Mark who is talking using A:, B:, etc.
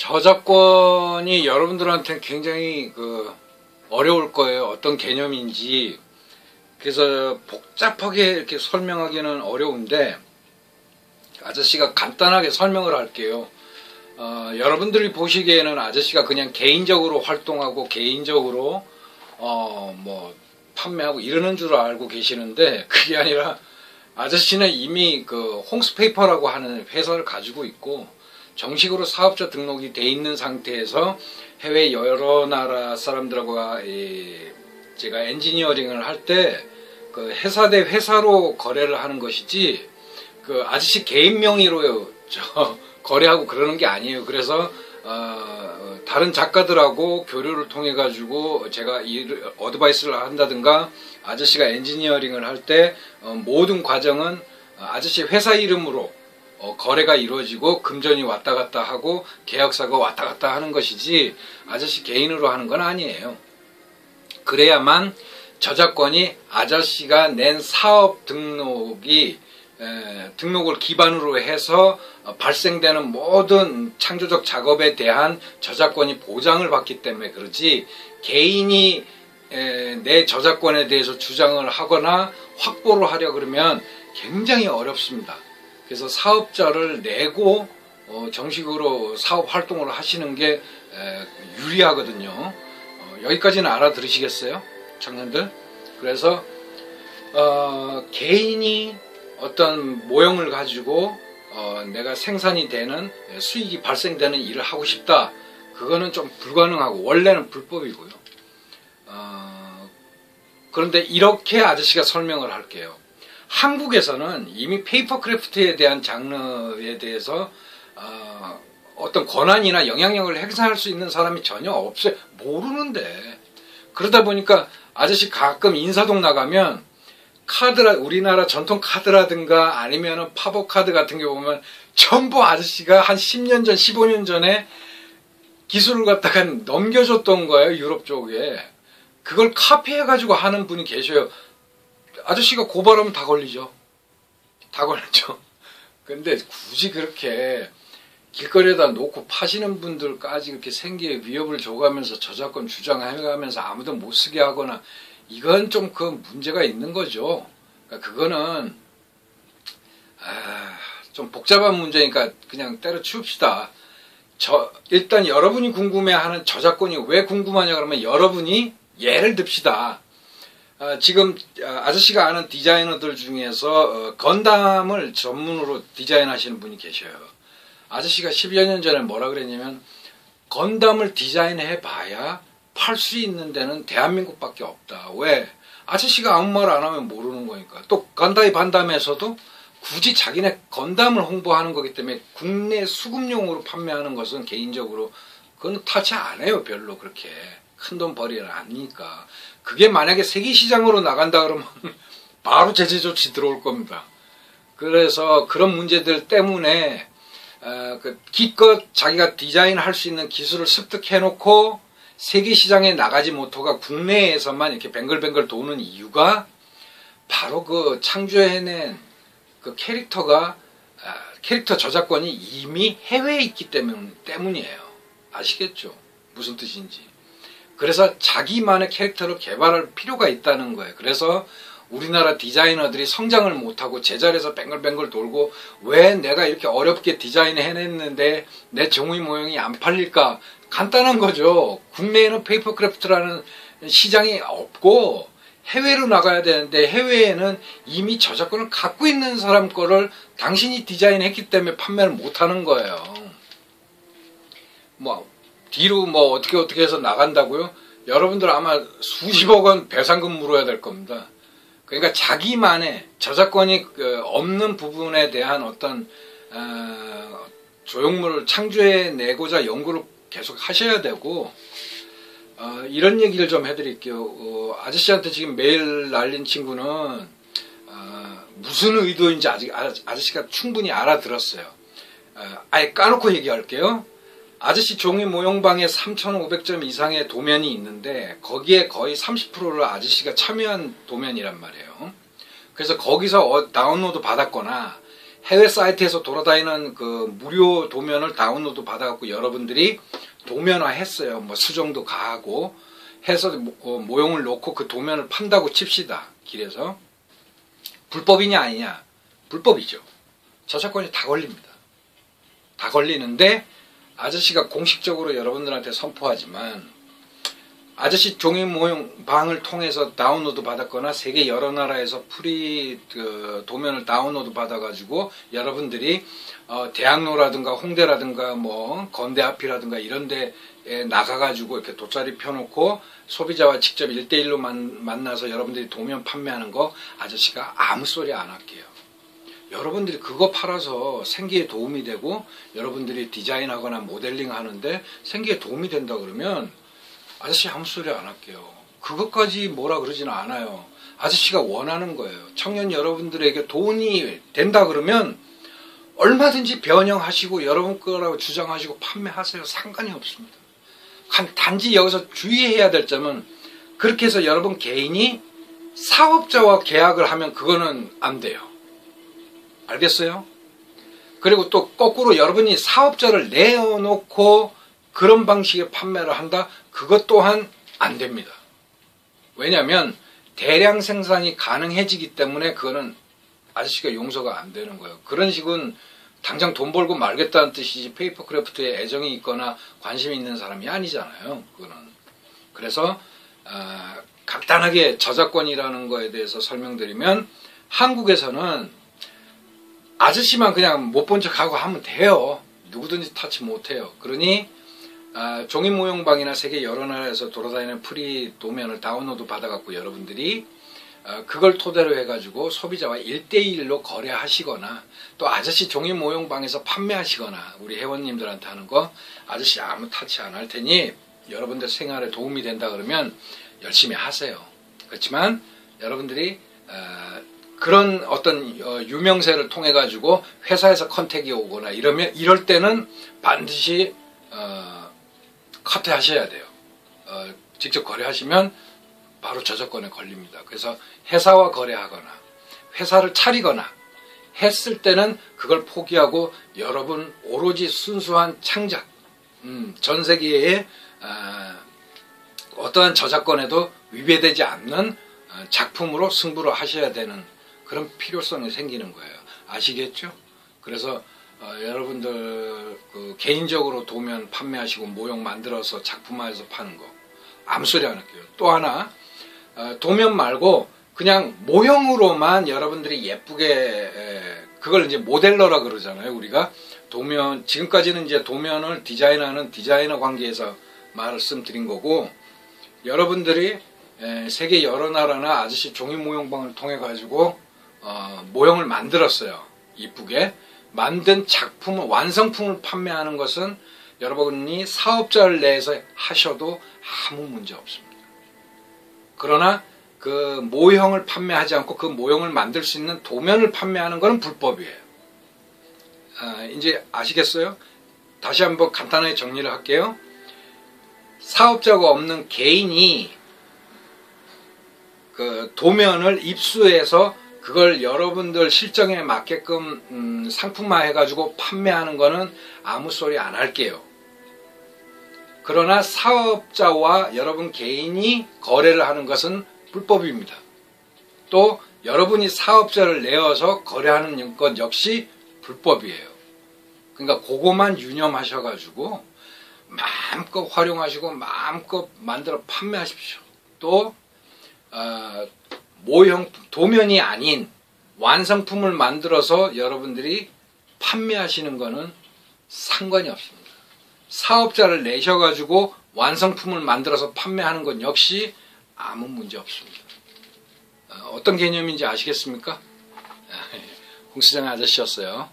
A: 저작권이 여러분들한테는 굉장히 어려울 거예요. 어떤 개념인지. 그래서 복잡하게 이렇게 설명하기는 어려운데 아저씨가 간단하게 설명을 할게요. 여러분들이 보시기에는 아저씨가 그냥 개인적으로 활동하고 개인적으로 뭐 판매하고 이러는 줄 알고 계시는데 그게 아니라 아저씨는 이미 홍스페이퍼라고 하는 회사를 가지고 있고 정식으로 사업자 등록이 돼 있는 상태에서 해외 여러 나라 사람들하고 제가 엔지니어링을 할 때 회사 대 회사로 거래를 하는 것이지 아저씨 개인 명의로 거래하고 그러는 게 아니에요. 그래서 다른 작가들하고 교류를 통해 가지고 제가 어드바이스를 한다든가 아저씨가 엔지니어링을 할 때 모든 과정은 아저씨 회사 이름으로 거래가 이루어지고 금전이 왔다 갔다 하고 계약서가 왔다 갔다 하는 것이지 아저씨 개인으로 하는 건 아니에요. 그래야만 저작권이 아저씨가 낸 사업 등록을 기반으로 해서 발생되는 모든 창조적 작업에 대한 저작권이 보장을 받기 때문에 그렇지 개인이 내 저작권에 대해서 주장을 하거나 확보를 하려 그러면 굉장히 어렵습니다. 그래서 사업자를 내고 정식으로 사업 활동을 하시는 게 유리하거든요. 여기까지는 알아들으시겠어요? 청년들? 그래서 개인이 어떤 모형을 가지고 내가 생산이 되는 수익이 발생되는 일을 하고 싶다. 그거는 좀 불가능하고 원래는 불법이고요. 그런데 이렇게 아저씨가 설명을 할게요. 한국에서는 이미 페이퍼 크래프트에 대한 장르에 대해서 어떤 권한이나 영향력을 행사할 수 있는 사람이 전혀 없어요. 모르는데. 그러다 보니까 아저씨 가끔 인사동 나가면 우리나라 전통 카드라든가 아니면은 팝업 카드 같은 게 보면 전부 아저씨가 한 10년 전, 15년 전에 기술을 갖다가 넘겨줬던 거예요. 유럽 쪽에. 그걸 카피해가지고 하는 분이 계셔요. 아저씨가 고발하면 다 걸리죠. 다 걸리죠. 근데 굳이 그렇게 길거리에다 놓고 파시는 분들까지 그렇게 생계에 위협을 줘가면서 저작권 주장해가면서 아무도 못 쓰게 하거나 이건 좀 문제가 있는 거죠. 그러니까 그거는 좀 복잡한 문제니까 그냥 때려치웁시다. 일단 여러분이 궁금해하는 저작권이 왜 궁금하냐 그러면 여러분이 예를 듭시다. 지금 아저씨가 아는 디자이너들 중에서 건담을 전문으로 디자인하시는 분이 계셔요. 아저씨가 10여 년 전에 뭐라 그랬냐면 건담을 디자인해 봐야 팔 수 있는 데는 대한민국밖에 없다. 왜? 아저씨가 아무 말 안 하면 모르는 거니까. 또 건다이 반담에서도 굳이 자기네 건담을 홍보하는 거기 때문에 국내 수급용으로 판매하는 것은 개인적으로 그건 타치 안 해요. 별로 그렇게 큰돈 벌이는 아니니까. 그게 만약에 세계 시장으로 나간다 그러면 바로 제재 조치 들어올 겁니다. 그래서 그런 문제들 때문에 기껏 자기가 디자인할 수 있는 기술을 습득해 놓고 세계 시장에 나가지 못하고 국내에서만 이렇게 뱅글뱅글 도는 이유가 바로 창조해낸 캐릭터 저작권이 이미 해외에 있기 때문이에요. 아시겠죠? 무슨 뜻인지. 그래서 자기만의 캐릭터를 개발할 필요가 있다는 거예요. 그래서 우리나라 디자이너들이 성장을 못하고 제자리에서 뱅글뱅글 돌고 왜 내가 이렇게 어렵게 디자인해냈는데 내 종이 모형이 안 팔릴까? 간단한 거죠. 국내에는 페이퍼 크래프트라는 시장이 없고 해외로 나가야 되는데 해외에는 이미 저작권을 갖고 있는 사람 거를 당신이 디자인했기 때문에 판매를 못하는 거예요. 뒤로 어떻게 해서 나간다고요? 여러분들 아마 수십억 원 배상금 물어야 될 겁니다. 그러니까 자기만의 저작권이 없는 부분에 대한 어떤 조형물을 창조해내고자 연구를 계속 하셔야 되고 이런 얘기를 좀 해드릴게요. 아저씨한테 지금 메일 날린 친구는 무슨 의도인지 아저씨가 충분히 알아들었어요. 아예 까놓고 얘기할게요. 아저씨 종이 모형방에 3,500점 이상의 도면이 있는데 거기에 거의 30%를 아저씨가 참여한 도면이란 말이에요. 그래서 거기서 다운로드 받았거나 해외 사이트에서 돌아다니는 그 무료 도면을 다운로드 받아갖고 여러분들이 도면화 했어요. 뭐 수정도 가하고 해서 모형을 놓고 그 도면을 판다고 칩시다. 길에서. 불법이냐 아니냐? 불법이죠. 저작권이 다 걸립니다. 다 걸리는데 아저씨가 공식적으로 여러분들한테 선포하지만 아저씨 종이 모형 방을 통해서 다운로드 받았거나 세계 여러 나라에서 프리 그 도면을 다운로드 받아가지고 여러분들이 대학로라든가 홍대라든가 뭐 건대 앞이라든가 이런 데에 나가가지고 이렇게 돗자리 펴놓고 소비자와 직접 1대1로 만나서 여러분들이 도면 판매하는 거 아저씨가 아무 소리 안 할게요. 여러분들이 그거 팔아서 생계에 도움이 되고 여러분들이 디자인하거나 모델링 하는데 생계에 도움이 된다 그러면 아저씨 아무 소리 안 할게요. 그것까지 뭐라 그러지는 않아요. 아저씨가 원하는 거예요. 청년 여러분들에게 돈이 된다 그러면 얼마든지 변형하시고 여러분 거라고 주장하시고 판매하세요. 상관이 없습니다. 단지 여기서 주의해야 될 점은 그렇게 해서 여러분 개인이 사업자와 계약을 하면 그거는 안 돼요. 알겠어요? 그리고 또 거꾸로 여러분이 사업자를 내어놓고 그런 방식의 판매를 한다? 그것 또한 안 됩니다. 왜냐하면 대량 생산이 가능해지기 때문에 그거는 아저씨가 용서가 안 되는 거예요. 그런 식은 당장 돈 벌고 말겠다는 뜻이지 페이퍼크래프트에 애정이 있거나 관심이 있는 사람이 아니잖아요. 그거는. 그래서 간단하게 저작권이라는 거에 대해서 설명드리면 한국에서는 아저씨만 그냥 못 본 척하고 하면 돼요. 누구든지 터치 못해요. 그러니 종이 모형방이나 세계 여러 나라에서 돌아다니는 프리 도면을 다운로드 받아갖고 여러분들이 그걸 토대로 해가지고 소비자와 1대1로 거래하시거나 또 아저씨 종이 모형방에서 판매하시거나 우리 회원님들한테 하는 거 아저씨 아무 터치 안 할 테니 여러분들 생활에 도움이 된다 그러면 열심히 하세요. 그렇지만 여러분들이 그런 어떤 유명세를 통해 가지고 회사에서 컨택이 오거나 이럴 때는 반드시 커트하셔야 돼요. 직접 거래하시면 바로 저작권에 걸립니다. 그래서 회사와 거래하거나 회사를 차리거나 했을 때는 그걸 포기하고 여러분 오로지 순수한 창작, 전 세계의 어떠한 저작권에도 위배되지 않는 작품으로 승부를 하셔야 되는 그런 필요성이 생기는 거예요. 아시겠죠? 그래서 여러분들 개인적으로 도면 판매하시고 모형 만들어서 작품화해서 파는 거 아무 소리 안 할게요. 또 하나 도면 말고 그냥 모형으로만 여러분들이 예쁘게 그걸 이제 모델러라 그러잖아요. 우리가 도면 지금까지는 이제 도면을 디자인하는 디자이너 관계에서 말씀드린 거고 여러분들이 세계 여러 나라나 아저씨 종이 모형방을 통해 가지고 모형을 만들었어요. 이쁘게 만든 작품 완성품을 판매하는 것은 여러분이 사업자를 내서 하셔도 아무 문제 없습니다. 그러나 그 모형을 판매하지 않고 그 모형을 만들 수 있는 도면을 판매하는 것은 불법이에요. 이제 아시겠어요? 다시 한번 간단하게 정리를 할게요. 사업자가 없는 개인이 그 도면을 입수해서 그걸 여러분들 실정에 맞게끔 상품화 해가지고 판매하는 거는 아무 소리 안 할게요. 그러나 사업자와 여러분 개인이 거래를 하는 것은 불법입니다. 또 여러분이 사업자를 내어서 거래하는 것 역시 불법이에요. 그러니까 그거만 유념하셔가지고 마음껏 활용하시고 마음껏 만들어 판매하십시오. 또 모형 도면이 아닌 완성품을 만들어서 여러분들이 판매하시는 거는 상관이 없습니다. 사업자를 내셔가지고 완성품을 만들어서 판매하는 건 역시 아무 문제 없습니다. 어떤 개념인지 아시겠습니까? 홍수장 아저씨였어요.